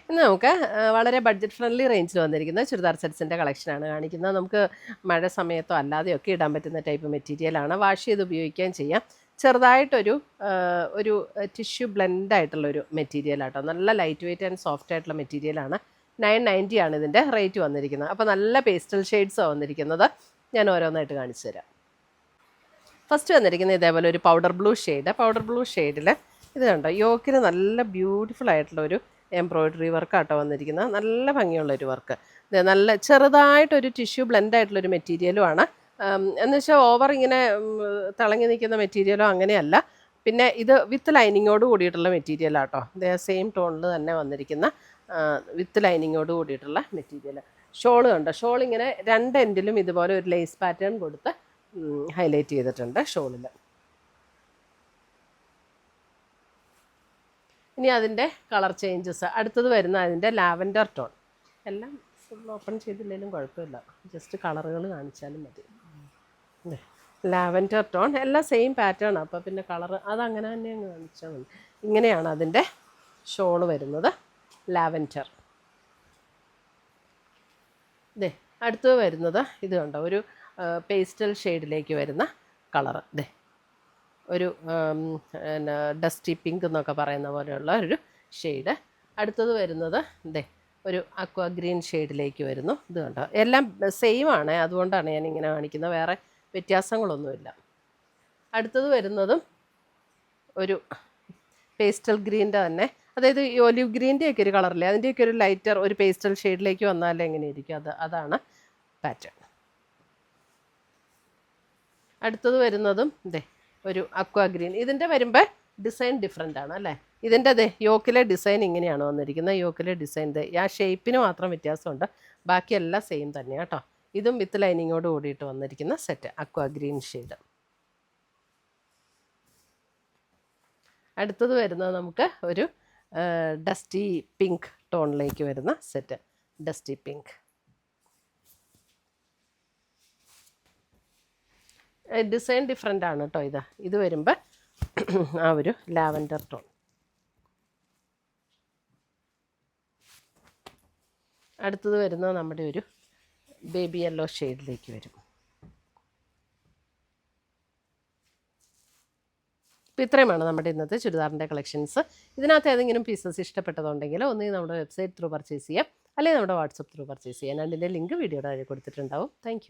ഇന്ന് നമുക്ക് വളരെ ബഡ്ജറ്റ് ഫ്രണ്ട്ലി റേഞ്ചിൽ വന്നിരിക്കുന്ന ചുരിദാർ സെറ്റ്സിൻ്റെ കളക്ഷനാണ് കാണിക്കുന്നത്. നമുക്ക് മഴ സമയത്തോ അല്ലാതെയൊക്കെ ഇടാൻ പറ്റുന്ന ടൈപ്പ് മെറ്റീരിയലാണ്. വാഷ് ചെയ്ത് ഉപയോഗിക്കുകയും ചെയ്യാം. ചെറുതായിട്ടൊരു ഒരു ടിഷ്യൂ ബ്ലെൻഡായിട്ടുള്ളൊരു മെറ്റീരിയലാട്ടോ. നല്ല ലൈറ്റ് വെയ്റ്റ് ആൻഡ് സോഫ്റ്റ് ആയിട്ടുള്ള മെറ്റീരിയലാണ്. 990 ആണ് ഇതിൻ്റെ റേറ്റ് വന്നിരിക്കുന്നത്. അപ്പോൾ നല്ല പേസ്റ്റൽ ഷെയ്ഡ്സാണ് വന്നിരിക്കുന്നത്. ഞാൻ ഓരോന്നായിട്ട് കാണിച്ചു തരാം. ഫസ്റ്റ് വന്നിരിക്കുന്നത് ഇതേപോലെ ഒരു പൗഡർ ബ്ലൂ ഷെയ്ഡിൽ ഇത് കണ്ടോ, യോക്കിന് നല്ല ബ്യൂട്ടിഫുൾ ആയിട്ടുള്ളൊരു എംബ്രോയ്ഡറി വർക്കാട്ടോ വന്നിരിക്കുന്നത്. നല്ല ഭംഗിയുള്ളൊരു വർക്ക്. നല്ല ചെറുതായിട്ടൊരു ടിഷ്യൂ ബ്ലെൻഡായിട്ടുള്ളൊരു മെറ്റീരിയലുമാണ്. എന്ന് വെച്ചാൽ ഓവർ ഇങ്ങനെ തിളങ്ങി നിൽക്കുന്ന മെറ്റീരിയലോ അങ്ങനെയല്ല. പിന്നെ ഇത് വിത്ത് ലൈനിങ്ങോട് കൂടിയിട്ടുള്ള മെറ്റീരിയലാട്ടോ. സെയിം ടോണിൽ തന്നെ വന്നിരിക്കുന്ന വിത്ത് ലൈനിങ്ങോട് കൂടിയിട്ടുള്ള മെറ്റീരിയൽ. ഷോള് കണ്ടോ, ഷോൾ ഇങ്ങനെ രണ്ട് എൻഡിലും ഇതുപോലെ ഒരു ലേസ് പാറ്റേൺ കൊടുത്ത് ഹൈലൈറ്റ് ചെയ്തിട്ടുണ്ട് ഷോളിൽ. ഇനി അതിൻ്റെ കളർ ചേഞ്ചസ്. അടുത്തത് വരുന്ന അതിൻ്റെ ലാവൻഡർ ടോൺ. എല്ലാം ഫുൾ ഓപ്പൺ ചെയ്തില്ലെങ്കിലും കുഴപ്പമില്ല, ജസ്റ്റ് കളറുകൾ കാണിച്ചാലും മതി. ലാവൻഡർ ടോൺ എല്ലാം സെയിം പാറ്റേൺ. അപ്പോൾ പിന്നെ കളർ അതങ്ങനെ തന്നെ അങ്ങ് കാണിച്ചാൽ മതി. ഇങ്ങനെയാണ് അതിൻ്റെ ഷോള് വരുന്നത്, ലാവൻഡർ. അടുത്തത് വരുന്നത് ഇത് കണ്ടോ, ഒരു പേസ്റ്റൽ ഷെയ്ഡിലേക്ക് വരുന്ന കളറ്. ഒരു ഡസ്റ്റി പിങ്ക് എന്നൊക്കെ പറയുന്ന പോലെയുള്ള ഒരു ഷെയ്ഡ്. അടുത്തത് വരുന്നത് ഒരു അക്വ ഗ്രീൻ ഷെയ്ഡിലേക്ക് വരുന്നു. ഇത് കണ്ടോ, എല്ലാം സെയിം ആണ്, അതുകൊണ്ടാണ് ഞാൻ ഇങ്ങനെ കാണിക്കുന്നത്, വേറെ വ്യത്യാസങ്ങളൊന്നുമില്ല. അടുത്തത് വരുന്നതും ഒരു പേസ്റ്റൽ ഗ്രീൻ്റെ തന്നെ, അതായത് ഈ ഒലിവ് ഗ്രീൻ്റെയൊക്കെ ഒരു കളറില്ലേ, അതിൻ്റെയൊക്കെ ഒരു ലൈറ്റർ ഒരു പേസ്റ്റൽ ഷെയ്ഡിലേക്ക് വന്നാൽ എങ്ങനെയിരിക്കും, അതാണ് പാറ്റേൺ. അടുത്തത് വരുന്നതും ഒരു അക്വ ഗ്രീൻ. ഇതിൻ്റെ വരുമ്പോൾ ഡിസൈൻ ഡിഫറെൻ്റ് ആണ് അല്ലേ. ഇതിൻ്റെ യോക്കിലെ ഡിസൈൻ ഇങ്ങനെയാണ് വന്നിരിക്കുന്നത്. യോക്കിലെ ഡിസൈൻ ആ ഷേപ്പിന് മാത്രം വ്യത്യാസമുണ്ട്, ബാക്കിയെല്ലാം സെയിം തന്നെയാണ് കേട്ടോ. ഇതും വിത്ത് ലൈനിങ്ങോട് കൂടിയിട്ട് വന്നിരിക്കുന്ന സെറ്റ്, അക്വ ഗ്രീൻ ഷെയ്ഡ്. അടുത്തത് വരുന്നത് നമുക്ക് ഒരു ഡസ്റ്റി പിങ്ക് ടോണിലേക്ക് വരുന്ന set, dusty pink. Design different ആണ് കേട്ടോ. ഇത് വരുമ്പോൾ ആ ഒരു ലാവൻഡർ ടോൺ. അടുത്തത് വരുന്നത് നമ്മുടെ ഒരു ബേബി യെല്ലോ ഷെയ്ഡിലേക്ക് വരും. അപ്പോൾ ഇത്രയുമാണ് നമ്മുടെ ഇന്നത്തെ ചുരിദാറിൻ്റെ കളക്ഷൻസ്. ഇതിനകത്ത് ഏതെങ്കിലും പീസസ് ഇഷ്ടപ്പെട്ടതുണ്ടെങ്കിൽ ഒന്നുകിൽ നമ്മുടെ വെബ്സൈറ്റ് ത്രൂ പർച്ചേസ് ചെയ്യാം, അല്ലെങ്കിൽ നമ്മുടെ വാട്സപ്പ് ത്രൂ പർച്ചേസ് ചെയ്യാം. അതിൻ്റെ ലിങ്ക് വീഡിയോയുടെ താഴെ കൊടുത്തിട്ടുണ്ടാവും. താങ്ക്